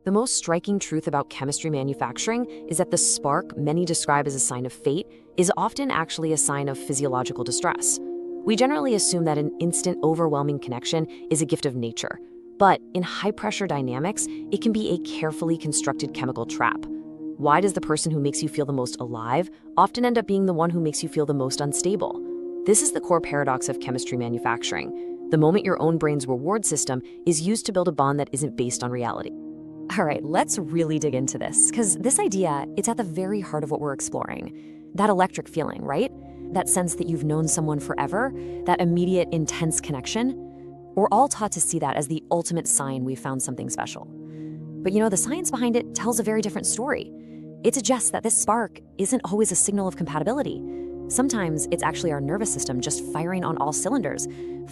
The most striking truth about chemistry manufacturing is that the spark many describe as a sign of fate is often actually a sign of physiological distress. We generally assume that an instant, overwhelming connection is a gift of nature. But in high-pressure dynamics, it can be a carefully constructed chemical trap. Why does the person who makes you feel the most alive often end up being the one who makes you feel the most unstable? This is the core paradox of chemistry manufacturing. The moment your own brain's reward system is used to build a bond that isn't based on reality. All right, let's really dig into this, because this idea, it's at the very heart of what we're exploring. That electric feeling, right? That sense that you've known someone forever, that immediate, intense connection. We're all taught to see that as the ultimate sign we've found something special. But the science behind it tells a very different story. It suggests that this spark isn't always a signal of compatibility. Sometimes it's actually our nervous system just firing on all cylinders,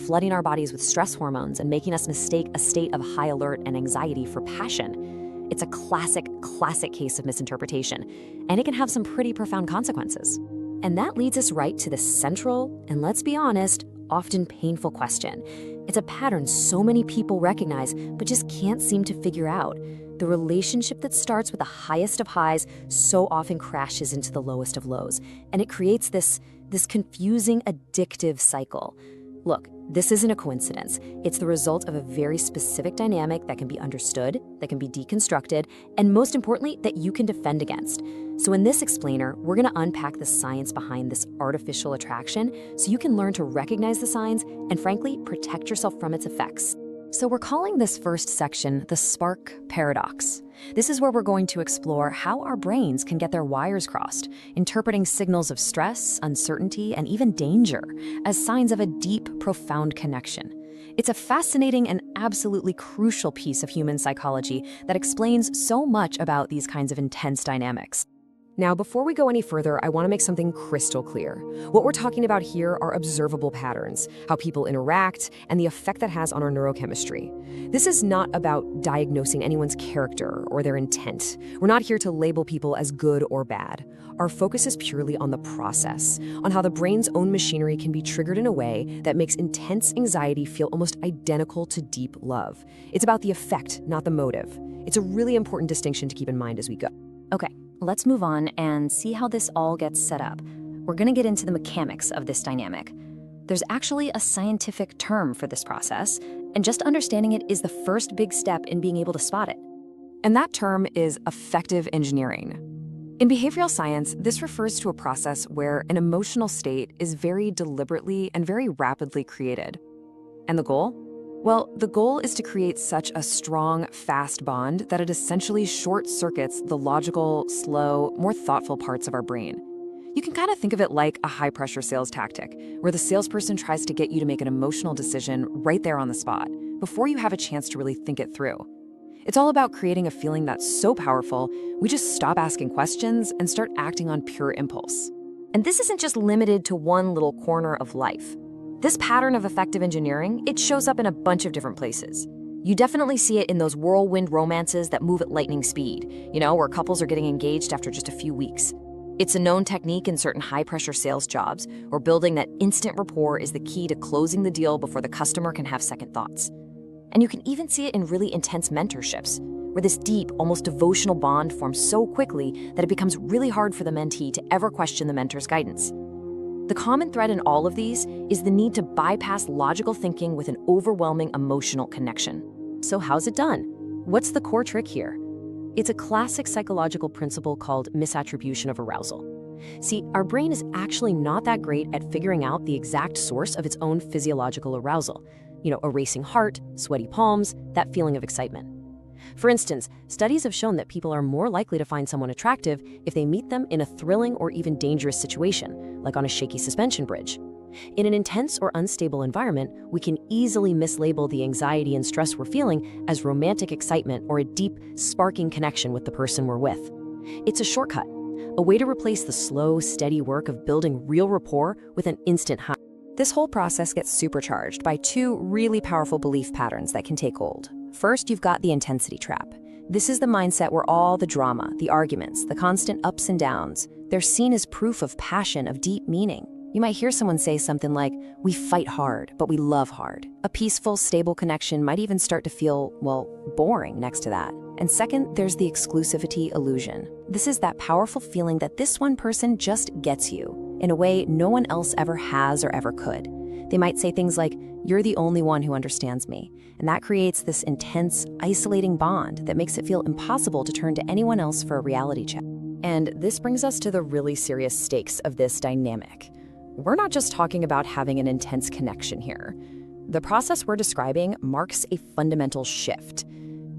flooding our bodies with stress hormones and making us mistake a state of high alert and anxiety for passion. It's a classic case of misinterpretation, and it can have some pretty profound consequences. And that leads us right to the central, and let's be honest, often painful question. It's a pattern so many people recognize but just can't seem to figure out. The relationship that starts with the highest of highs so often crashes into the lowest of lows, and it creates this confusing, addictive cycle. Look, this isn't a coincidence. It's the result of a very specific dynamic that can be understood, that can be deconstructed, and most importantly, that you can defend against. So in this explainer, we're going to unpack the science behind this artificial attraction so you can learn to recognize the signs and, frankly, protect yourself from its effects. So we're calling this first section the spark paradox. This is where we're going to explore how our brains can get their wires crossed, interpreting signals of stress, uncertainty, and even danger as signs of a deep, profound connection. It's a fascinating and absolutely crucial piece of human psychology that explains so much about these kinds of intense dynamics. Now, before we go any further, I want to make something crystal clear. What we're talking about here are observable patterns, how people interact, and the effect that has on our neurochemistry. This is not about diagnosing anyone's character or their intent. We're not here to label people as good or bad. Our focus is purely on the process, on how the brain's own machinery can be triggered in a way that makes intense anxiety feel almost identical to deep love. It's about the effect, not the motive. It's a really important distinction to keep in mind as we go. Okay. Let's move on and see how this all gets set up. We're going to get into the mechanics of this dynamic. There's actually a scientific term for this process, and just understanding it is the first big step in being able to spot it. And that term is affective engineering. In behavioral science, this refers to a process where an emotional state is very deliberately and very rapidly created. And the goal? Well, the goal is to create such a strong, fast bond that it essentially short-circuits the logical, slow, more thoughtful parts of our brain. You can kind of think of it like a high-pressure sales tactic, where the salesperson tries to get you to make an emotional decision right there on the spot, before you have a chance to really think it through. It's all about creating a feeling that's so powerful, we just stop asking questions and start acting on pure impulse. And this isn't just limited to one little corner of life. This pattern of affective engineering, it shows up in a bunch of different places. You definitely see it in those whirlwind romances that move at lightning speed, where couples are getting engaged after just a few weeks. It's a known technique in certain high-pressure sales jobs, where building that instant rapport is the key to closing the deal before the customer can have second thoughts. And you can even see it in really intense mentorships, where this deep, almost devotional bond forms so quickly that it becomes really hard for the mentee to ever question the mentor's guidance. The common thread in all of these is the need to bypass logical thinking with an overwhelming emotional connection. So how's it done? What's the core trick here? It's a classic psychological principle called misattribution of arousal. See, our brain is actually not that great at figuring out the exact source of its own physiological arousal. A racing heart, sweaty palms, that feeling of excitement. For instance, studies have shown that people are more likely to find someone attractive if they meet them in a thrilling or even dangerous situation, like on a shaky suspension bridge. In an intense or unstable environment, we can easily mislabel the anxiety and stress we're feeling as romantic excitement or a deep, sparking connection with the person we're with. It's a shortcut, a way to replace the slow, steady work of building real rapport with an instant high. This whole process gets supercharged by two really powerful belief patterns that can take hold. First, you've got the intensity trap. This is the mindset where all the drama, the arguments, the constant ups and downs, they're seen as proof of passion, of deep meaning. You might hear someone say something like, "We fight hard, but we love hard." A peaceful, stable connection might even start to feel, boring next to that. And second, there's the exclusivity illusion. This is that powerful feeling that this one person just gets you in a way no one else ever has or ever could. They might say things like, "You're the only one who understands me." And that creates this intense, isolating bond that makes it feel impossible to turn to anyone else for a reality check. And this brings us to the really serious stakes of this dynamic. We're not just talking about having an intense connection here. The process we're describing marks a fundamental shift.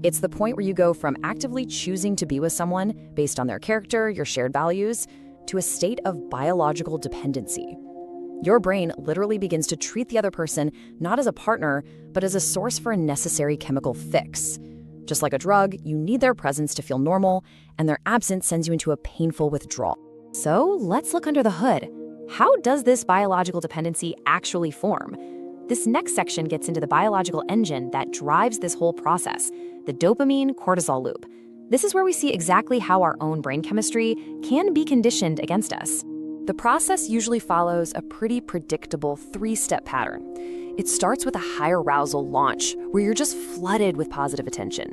It's the point where you go from actively choosing to be with someone based on their character, your shared values, to a state of biological dependency. Your brain literally begins to treat the other person not as a partner, but as a source for a necessary chemical fix. Just like a drug, you need their presence to feel normal, and their absence sends you into a painful withdrawal. So let's look under the hood. How does this biological dependency actually form? This next section gets into the biological engine that drives this whole process, the dopamine-cortisol loop. This is where we see exactly how our own brain chemistry can be conditioned against us. The process usually follows a pretty predictable three-step pattern. It starts with a high-arousal launch, where you're just flooded with positive attention.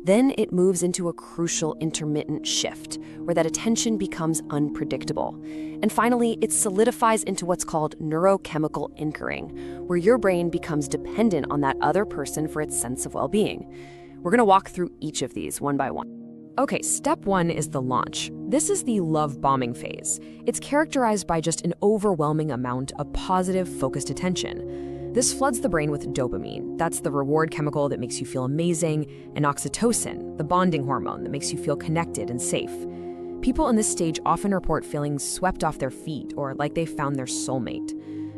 Then it moves into a crucial intermittent shift, where that attention becomes unpredictable. And finally, it solidifies into what's called neurochemical anchoring, where your brain becomes dependent on that other person for its sense of well-being. We're going to walk through each of these one by one. Okay, step one is the launch. This is the love bombing phase. It's characterized by just an overwhelming amount of positive, focused attention. This floods the brain with dopamine. That's the reward chemical that makes you feel amazing, and oxytocin, the bonding hormone that makes you feel connected and safe. People in this stage often report feeling swept off their feet or like they found their soulmate.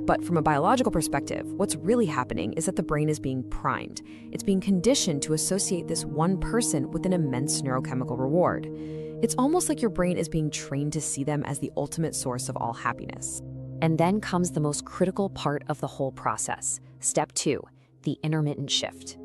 But from a biological perspective, what's really happening is that the brain is being primed. It's being conditioned to associate this one person with an immense neurochemical reward. It's almost like your brain is being trained to see them as the ultimate source of all happiness. And then comes the most critical part of the whole process. Step two, the intermittent shift.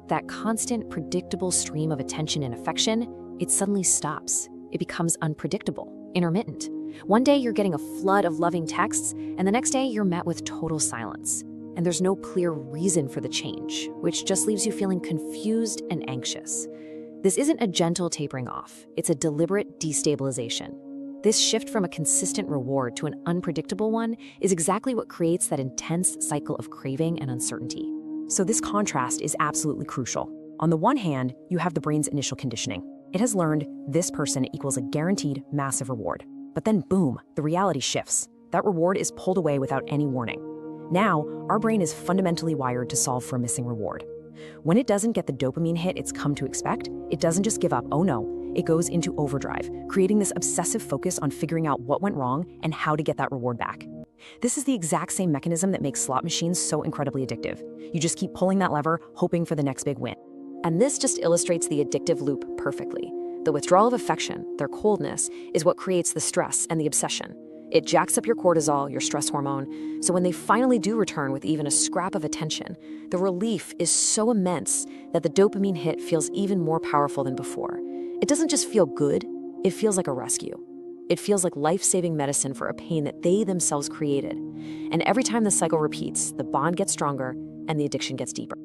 That constant, predictable stream of attention and affection, it suddenly stops. It becomes unpredictable, intermittent. One day you're getting a flood of loving texts, and the next day you're met with total silence. And there's no clear reason for the change, which just leaves you feeling confused and anxious. This isn't a gentle tapering off, it's a deliberate destabilization. This shift from a consistent reward to an unpredictable one is exactly what creates that intense cycle of craving and uncertainty. So this contrast is absolutely crucial. On the one hand, you have the brain's initial conditioning. It has learned this person equals a guaranteed massive reward. But then boom, the reality shifts. That reward is pulled away without any warning. Now, our brain is fundamentally wired to solve for a missing reward. When it doesn't get the dopamine hit it's come to expect, it doesn't just give up, oh no, it goes into overdrive, creating this obsessive focus on figuring out what went wrong and how to get that reward back. This is the exact same mechanism that makes slot machines so incredibly addictive. You just keep pulling that lever, hoping for the next big win. And this just illustrates the addictive loop perfectly. The withdrawal of affection, their coldness, is what creates the stress and the obsession. It jacks up your cortisol, your stress hormone, so when they finally do return with even a scrap of attention, the relief is so immense that the dopamine hit feels even more powerful than before. It doesn't just feel good, it feels like a rescue. It feels like life-saving medicine for a pain that they themselves created. And every time the cycle repeats, the bond gets stronger and the addiction gets deeper.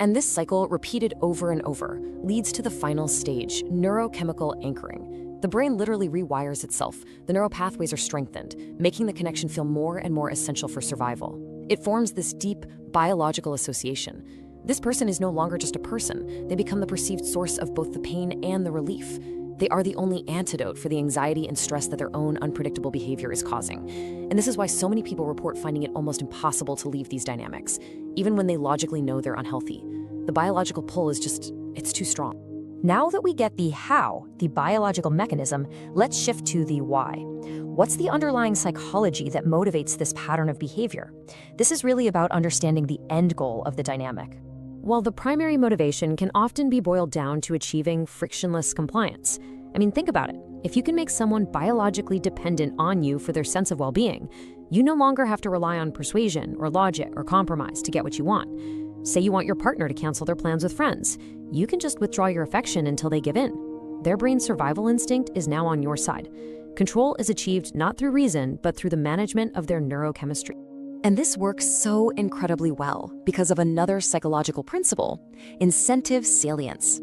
And this cycle, repeated over and over, leads to the final stage, neurochemical anchoring. The brain literally rewires itself. The neural pathways are strengthened, making the connection feel more and more essential for survival. It forms this deep biological association. This person is no longer just a person. They become the perceived source of both the pain and the relief. They are the only antidote for the anxiety and stress that their own unpredictable behavior is causing. And this is why so many people report finding it almost impossible to leave these dynamics, even when they logically know they're unhealthy. The biological pull is just, it's too strong. Now that we get the how, the biological mechanism, let's shift to the why. What's the underlying psychology that motivates this pattern of behavior? This is really about understanding the end goal of the dynamic. While the primary motivation can often be boiled down to achieving frictionless compliance. I mean, think about it. If you can make someone biologically dependent on you for their sense of well-being, you no longer have to rely on persuasion or logic or compromise to get what you want. Say you want your partner to cancel their plans with friends. You can just withdraw your affection until they give in. Their brain's survival instinct is now on your side. Control is achieved not through reason, but through the management of their neurochemistry. And this works so incredibly well because of another psychological principle, incentive salience.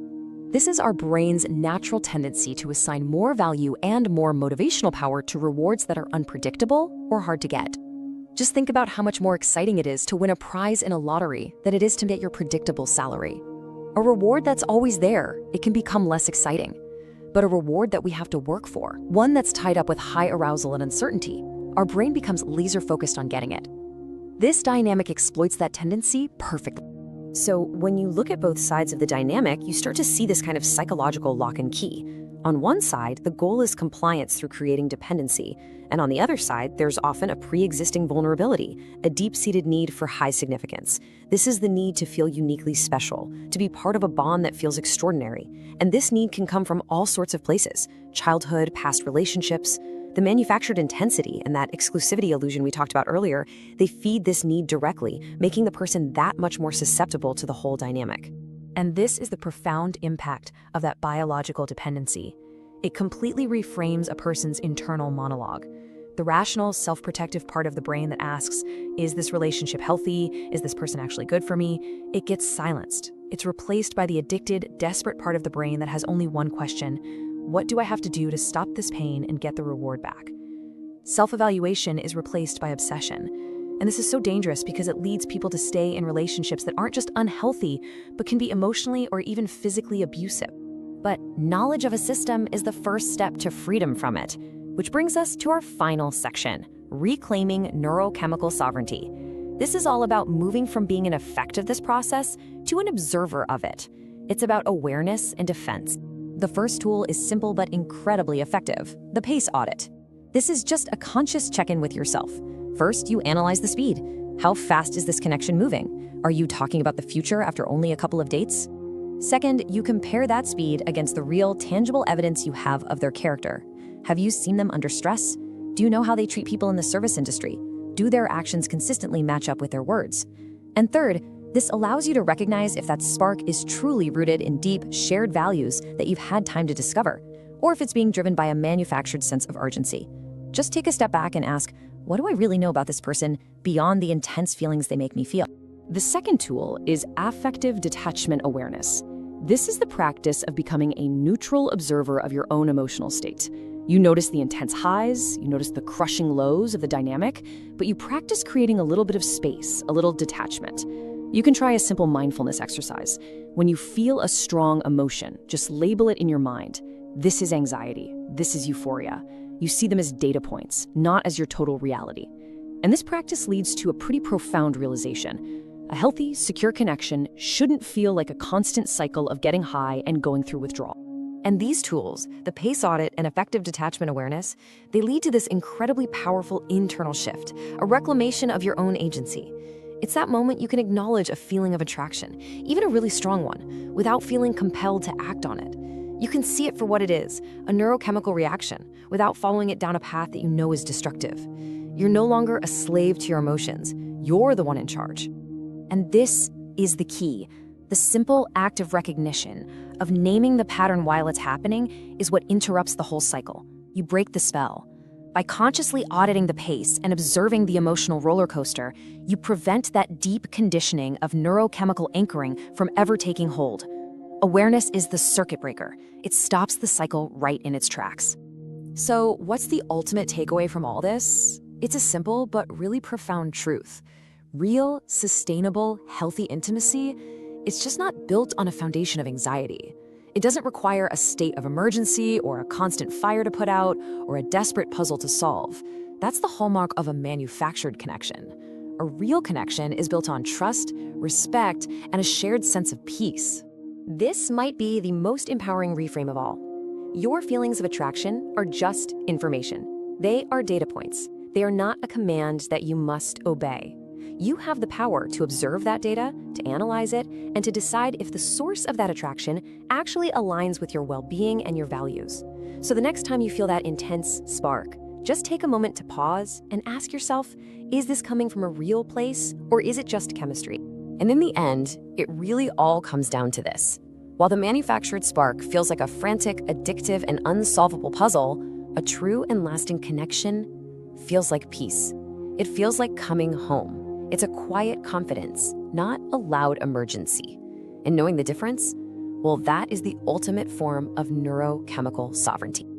This is our brain's natural tendency to assign more value and more motivational power to rewards that are unpredictable or hard to get. Just think about how much more exciting it is to win a prize in a lottery than it is to get your predictable salary. A reward that's always there, it can become less exciting. But a reward that we have to work for, one that's tied up with high arousal and uncertainty, our brain becomes laser-focused on getting it. This dynamic exploits that tendency perfectly. So when you look at both sides of the dynamic, you start to see this kind of psychological lock and key. On one side, the goal is compliance through creating dependency, and on the other side, there's often a pre-existing vulnerability, a deep-seated need for high significance. This is the need to feel uniquely special, to be part of a bond that feels extraordinary. And this need can come from all sorts of places: childhood, past relationships. The manufactured intensity and that exclusivity illusion we talked about earlier, they feed this need directly, making the person that much more susceptible to the whole dynamic. And this is the profound impact of that biological dependency. It completely reframes a person's internal monologue. The rational, self-protective part of the brain that asks, is this relationship healthy? Is this person actually good for me? It gets silenced. It's replaced by the addicted, desperate part of the brain that has only one question: what do I have to do to stop this pain and get the reward back? Self-evaluation is replaced by obsession. And this is so dangerous because it leads people to stay in relationships that aren't just unhealthy, but can be emotionally or even physically abusive. But knowledge of a system is the first step to freedom from it, which brings us to our final section: reclaiming neurochemical sovereignty. This is all about moving from being an effect of this process to an observer of it. It's about awareness and defense. The first tool is simple but incredibly effective: the Pace Audit. This is just a conscious check-in with yourself. First, you analyze the speed. How fast is this connection moving? Are you talking about the future after only a couple of dates? Second, you compare that speed against the real, tangible evidence you have of their character. Have you seen them under stress? Do you know how they treat people in the service industry? Do their actions consistently match up with their words? And third, this allows you to recognize if that spark is truly rooted in deep, shared values that you've had time to discover, or if it's being driven by a manufactured sense of urgency. Just take a step back and ask, what do I really know about this person beyond the intense feelings they make me feel? The second tool is Affective Detachment Awareness. This is the practice of becoming a neutral observer of your own emotional state. You notice the intense highs, you notice the crushing lows of the dynamic, but you practice creating a little bit of space, a little detachment. You can try a simple mindfulness exercise. When you feel a strong emotion, just label it in your mind. This is anxiety. This is euphoria. You see them as data points, not as your total reality. And this practice leads to a pretty profound realization. A healthy, secure connection shouldn't feel like a constant cycle of getting high and going through withdrawal. And these tools, the Pace Audit and Affective Detachment Awareness, they lead to this incredibly powerful internal shift, a reclamation of your own agency. It's that moment you can acknowledge a feeling of attraction, even a really strong one, without feeling compelled to act on it. You can see it for what it is, a neurochemical reaction, without following it down a path that you know is destructive. You're no longer a slave to your emotions. You're the one in charge. And this is the key. The simple act of recognition, of naming the pattern while it's happening, is what interrupts the whole cycle. You break the spell. By consciously auditing the pace and observing the emotional roller coaster, you prevent that deep conditioning of neurochemical anchoring from ever taking hold. Awareness is the circuit breaker. It stops the cycle right in its tracks. So, what's the ultimate takeaway from all this? It's a simple but really profound truth. Real, sustainable, healthy intimacy, it's just not built on a foundation of anxiety. It doesn't require a state of emergency or a constant fire to put out or a desperate puzzle to solve. That's the hallmark of a manufactured connection. A real connection is built on trust, respect, and a shared sense of peace. This might be the most empowering reframe of all. Your feelings of attraction are just information. They are data points. They are not a command that you must obey. You have the power to observe that data, to analyze it, and to decide if the source of that attraction actually aligns with your well-being and your values. So the next time you feel that intense spark, just take a moment to pause and ask yourself, is this coming from a real place or is it just chemistry? And in the end, it really all comes down to this. While the manufactured spark feels like a frantic, addictive, and unsolvable puzzle, a true and lasting connection feels like peace. It feels like coming home. It's a quiet confidence, not a loud emergency. And knowing the difference, Well, that is the ultimate form of neurochemical sovereignty.